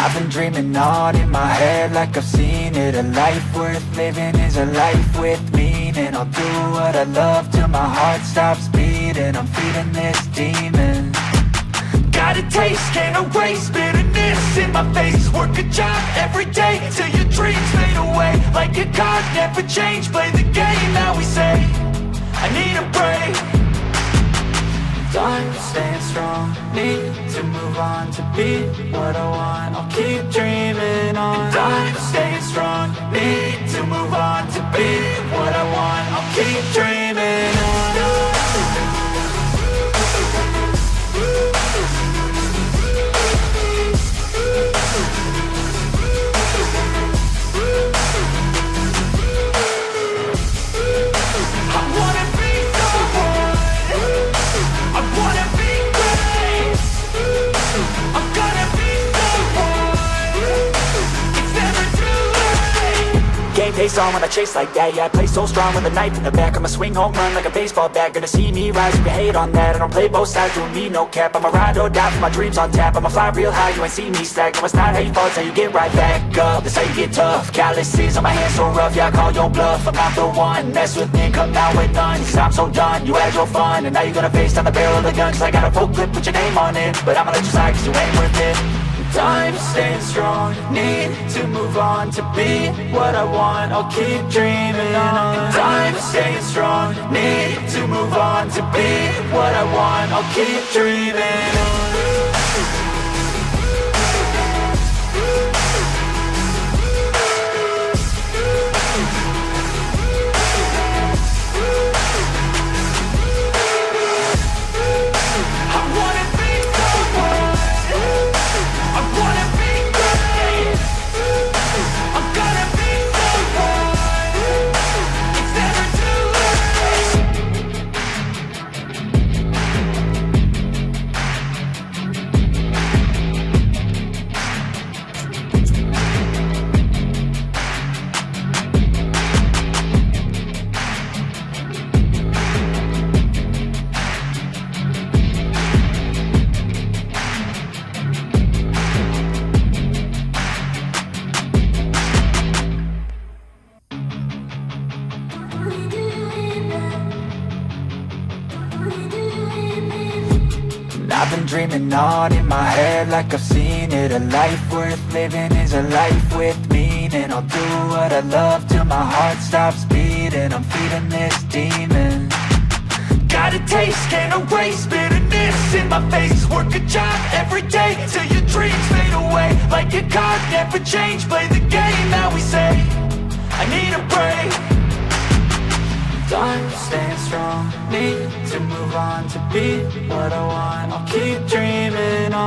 I've been dreaming on in my head like I've seen it. A life worth living is a life with meaning. I'll do what I love till my heart stops beating. I'm feeding this demon. Got a taste, can't erase bitterness in my face. Work a job every day till your dreams fade away. Like a card, never change, play the game that we say. I need a break. Time staying strong, need to move on to be what I want. I'll keep dreaming on. Time staying strong, need to move on to be what I want. I'll keep dreaming on. Pace on when I chase like that. Yeah, I play so strong with a knife in the back. I'ma swing home run like a baseball bat. Gonna see me rise if you hate on that. I don't play both sides, doing me no cap. I'ma ride or die for my dreams on tap. I'ma fly real high, you ain't see me stack. No, it's not how you fall, it's how you get right back up. That's how you get tough. Calluses on my hands so rough, yeah, I call your bluff. I'm not the one, mess with me, come down with none. Cause I'm so done, you had your fun. And now you're gonna face down the barrel of the gun. Cause I got a full clip with your name on it. But I'ma let you slide cause you ain't worth it. Time staying strong, need to move on to be what I want. I'll keep dreaming on. Time staying strong, need to move on to be what I want. I'll keep dreaming on. I've been dreaming on in my head like I've seen it. A life worth living is a life with meaning. I'll do what I love till my heart stops beating. I'm feeding this demon. Got a taste, can't erase bitterness in my face. Work a job every day till your dreams fade away. Like a card, never change, play the game that we say. I need a break. Time staying strong, need to move on to be what I want. I'll keep dreaming on.